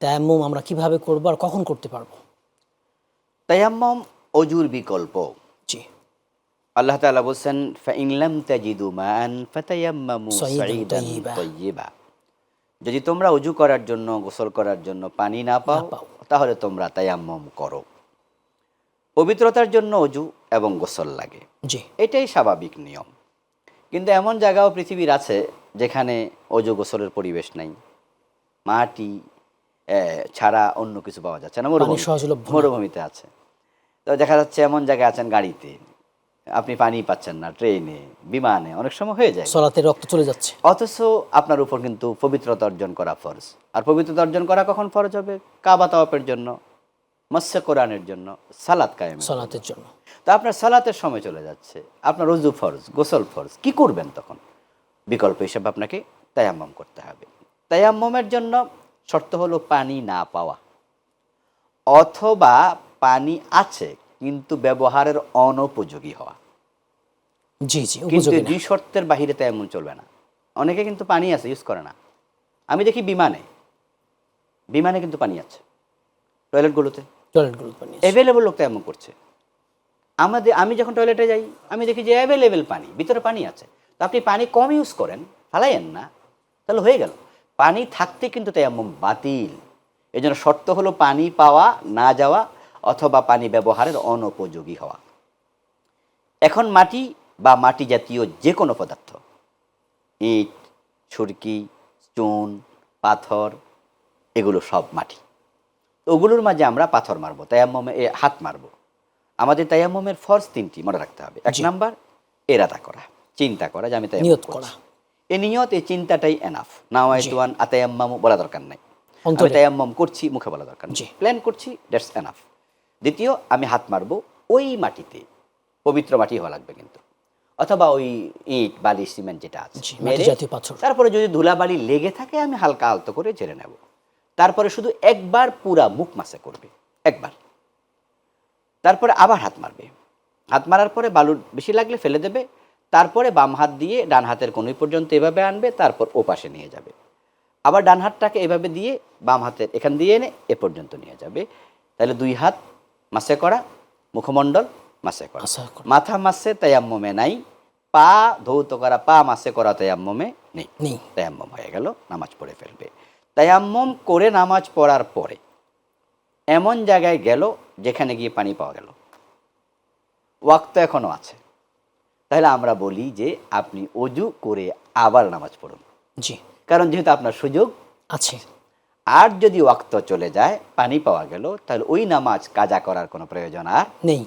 তায়াম্মুম আমরা কিভাবে করব আর কখন করতে পারবো? তায়াম্মুম অজুর বিকল্প। জি। আল্লাহ তাআলা বলছেন, ফাইন লাম তাজিদু মান ফাতায়াম্মামু সাইয়িদান সাঈদান তাইয়্যিবা। তাইয়্যিবা। যদি তোমরা অজু করার জন্য, গোসল করার জন্য পানি না না পাও, পাও। তাহলে তোমরা তায়াম্মুম করো। পবিত্রতার জন্য অজু এবং গোসল লাগে, জি। এটাই স্বাভাবিক নিয়ম। কিন্তু এমন জায়গাও পৃথিবীর আছে যেখানে অজু গোসলের পরিবেশ নাই, মাটি ছাড়া অন্য কিছু পাওয়া যাচ্ছে না, পানি সহজলভ্য না। মরুভূমিতে আছে। তো দেখা যাচ্ছে এমন জায়গায় আছেন গাড়িতে আপনি পানি পাচ্ছেন না, ট্রেনে, বিমানে অনেক সময় হয়ে যায়। সলাতে রক্ত চলে যাচ্ছে। অথচ আপনার উপর কিন্তু পবিত্রতা অর্জন করা ফরজ। আর পবিত্রতা অর্জন করা কখন ফরজ হবে? কাবা তাওয়াফের জন্য, মৎস্য কোরআনের জন্য, সালাত কায়েমের জন্য। সলাতের জন্য। তো আপনার সালাতের সময় চলে যাচ্ছে, আপনার অজু ফরজ, গোসল ফরজ, কি করবেন তখন? বিকল্প হিসেবে আপনাকে তায়াম্মুম করতে হবে। তায়াম্মুমের জন্য শর্ত হলো পানি না পাওয়া, অথবা পানি আছে কিন্তু ব্যবহারের অনুপযোগী হওয়া। জি জি, কিন্তু উপযোগী এই না। দুই শর্তের বাহিরে তায়াম্মুম চলবে না। অনেকে কিন্তু পানি আছে, ইউজ করে না। আমি দেখি বিমানে কিন্তু পানি আছে, টয়লেটগুলোতে টয়লেটগুলো পানি আছে। অ্যাভেলেবল লোক তায়াম্মুম করছে। আমি যখন টয়লেটে যাই, আমি দেখি যে অ্যাভেলেবেল পানি, ভিতরে পানি আছে। তো আপনি পানি কম ইউজ করেন, ফালাইয়েন না, তাহলে হয়ে গেল। পানি থাকতে কিন্তু তায়াম্মুম বাতিল। এই জন্য শর্ত হলো পানি পাওয়া না যাওয়া, অথবা পানি ব্যবহারের অনুপযোগী হওয়া। এখন মাটি বা মাটি জাতীয় যে কোনো পদার্থ, ইট, ছুরকি, চুন, পাথর, এগুলো সব মাটি। তো ওগুলোর মাঝে আমরা পাথর মারবো, তায়াম্মুমে হাত মারবো। আমাদের তায়াম্মুমের ফরজ তিনটি মনে রাখতে হবে। এক জি। নাম্বার, এরাদা করা, চিন্তা করা যে আমি তায়াম্মুম নিয়ত করছি। করা। এই নিয়ত, এই চিন্তাটাই এনাফ। জি। নাওয়াইতুয়ান আতায়াম্মামু বলা দরকার নাই। আমি অন্তরে। তায়াম্মুম করছি মুখে বলা দরকার নেই, জি। প্ল্যান করছি, দ্যাটস এনাফ। দ্বিতীয়, আমি হাত মারবো ওই মাটিতে, পবিত্র মাটি হওয়া লাগবে কিন্তু, অথবা ওই ইট, বালি, সিমেন্ট যেটা আছে জি, মাটি মেরে, জাতীয় পাথর। তারপরে যদি ধুলাবালি লেগে থাকে আমি হালকা আলতো করে ঝেড়ে নেব। তারপরে শুধু একবার পুরা মুখ মাসে করবে, একবার। তারপরে আবার হাত মারবে। হাত মারার পরে বালু বেশি লাগলে ফেলে দেবে। তারপরে বাম হাত দিয়ে ডান হাতের কনুই পর্যন্ত এভাবে আনবে, তারপর ও পাশে নিয়ে যাবে। আবার ডান হাতটাকে এভাবে দিয়ে বাম হাতের এখান দিয়ে এনে এ পর্যন্ত নিয়ে যাবে। তাহলে দুই হাত মাসে করা, মুখমণ্ডল মাসে করা। মাসে করা। মাথা মাসে তায়াম্মুমে নাই, পা ধৌত করা, পা মাসে করা তায়াম্মুমে নেই। নেই। তায়াম্মুম হয়ে গেল, নামাজ পড়ে ফেলবে। তায়াম্মুম করে নামাজ পড়ার পরে এমন জায়গায় গেল যেখানে গিয়ে পানি পাওয়া গেল, ওয়াক্ত এখনো আছে, তাহলে আমরা বলি যে আপনি অজু করে আবার নামাজ পড়ুন। জি। কারণ যেহেতু আপনার সুযোগ আছে। আর যদি ওয়াক্ত চলে যায়, পানি পাওয়া গেল, তাহলে ওই নামাজ কাজা করার কোনো প্রয়োজন আর নেই।